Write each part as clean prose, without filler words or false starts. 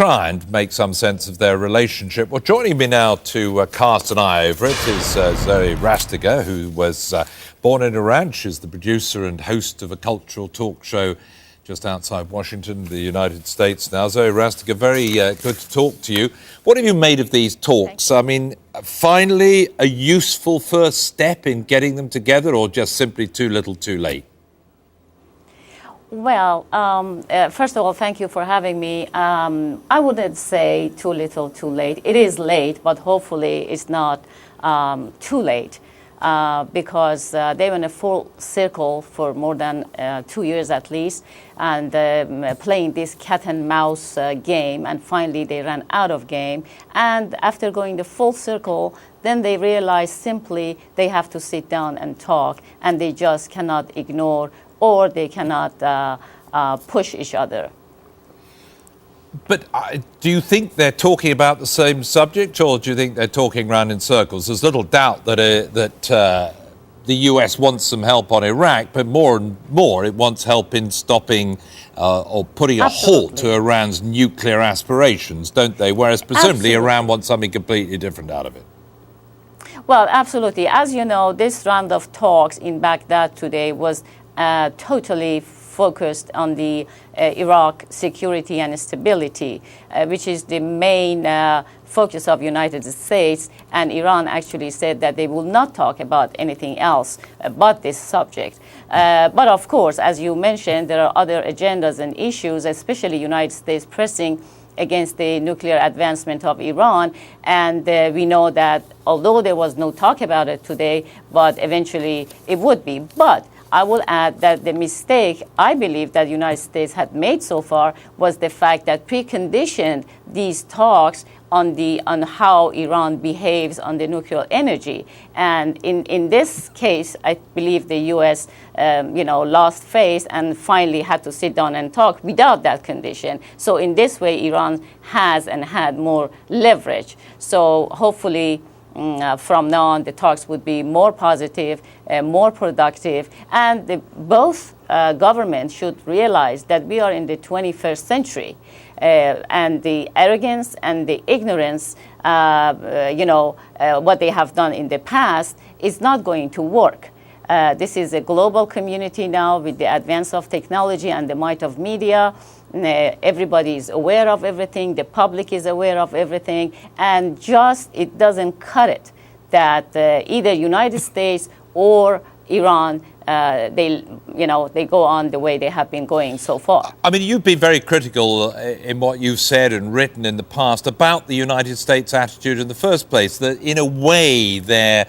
try and make some sense of their relationship. Well, joining me now to cast an eye over it is Zoe Rastegar, who was born in Iran. She's the producer and host of a cultural talk show just outside Washington, the United States now. Zoe Rastegar, very good to talk to you. What have you made of these talks? I mean, finally a useful first step in getting them together, or just simply too little too late? Well, first of all, thank you for having me. I wouldn't say too little too late. It is late, but hopefully it's not too late. Because they were in a full circle for more than 2 years at least, and playing this cat and mouse game, and finally they ran out of game. And after going the full circle, then they realized simply they have to sit down and talk, and they just cannot ignore, or they cannot push each other. But do you think they're talking about the same subject, or do you think they're talking around in circles? There's little doubt that the US wants some help on Iraq, but more and more it wants help in stopping or putting a halt to Iran's nuclear aspirations, don't they? Whereas presumably Iran wants something completely different out of it. Well, absolutely. As you know, this round of talks in Baghdad today was totally focused on the Iraq security and stability, which is the main focus of United States. And Iran actually said that they will not talk about anything else but this subject. But of course, as you mentioned, there are other agendas and issues, especially United States pressing against the nuclear advancement of Iran. And we know that although there was no talk about it today, but eventually it would be. But I will add that the mistake I believe that the United States had made so far was the fact that preconditioned these talks on how Iran behaves on the nuclear energy. And in this case, I believe the U.S. Lost face and finally had to sit down and talk without that condition. So in this way, Iran has and had more leverage. So hopefully, from now on, the talks would be more positive, more productive, and both governments should realize that we are in the 21st century, and the arrogance and the ignorance, what they have done in the past is not going to work. This is a global community now with the advance of technology and the might of media. Everybody is aware of everything, the public is aware of everything, and just it doesn't cut it that either United States or Iran, they go on the way they have been going so far. I mean, you've been very critical in what you've said and written in the past about the United States attitude in the first place, that in a way they're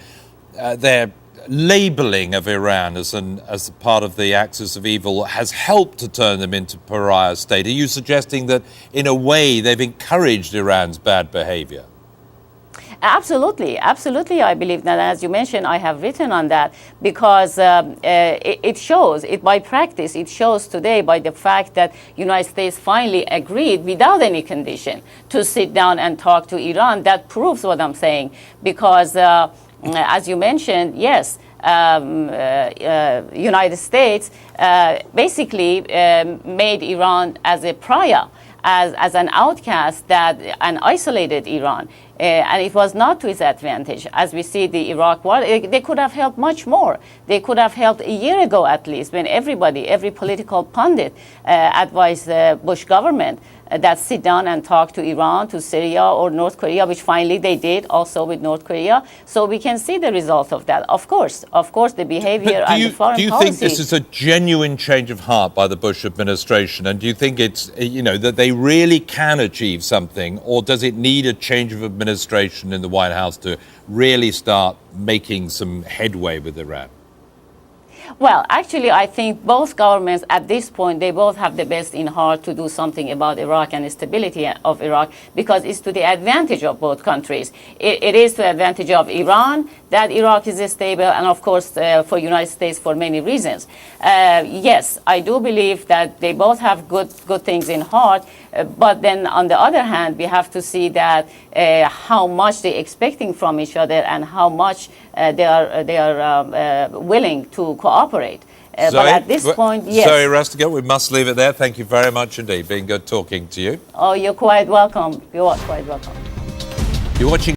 labelling of Iran as a part of the axis of evil has helped to turn them into pariah state. Are you suggesting that in a way they've encouraged Iran's bad behavior? Absolutely, absolutely. I believe that, as you mentioned, I have written on that because it shows, by practice, it shows today by the fact that United States finally agreed without any condition to sit down and talk to Iran. That proves what I'm saying because as you mentioned, yes, United States basically made Iran as a pariah, as an outcast, and isolated Iran. And it was not to its advantage. As we see the Iraq war, they could have helped much more. They could have helped a year ago at least, when every political pundit advised the Bush government that sit down and talk to Iran, to Syria or North Korea, which finally they did also with North Korea. So we can see the result of that. Of course, the behavior and the foreign policy. Do you think this is a genuine change of heart by the Bush administration? And do you think it's, that they really can achieve something, or does it need a change of administration in the White House to really start making some headway with Iran? Well, actually, I think both governments at this point, they both have the best in heart to do something about Iraq and the stability of Iraq, because it's to the advantage of both countries. It is to the advantage of Iran that Iraq is stable, and of course for United States for many reasons. Yes, I do believe that they both have good things in heart, but then on the other hand, we have to see that how much they're expecting from each other and how much they are willing to cooperate. But at this point, yes. Zoe Rastegar, we must leave it there. Thank you very much indeed. Been good talking to you. Oh, you're quite welcome. You're quite welcome. You're watching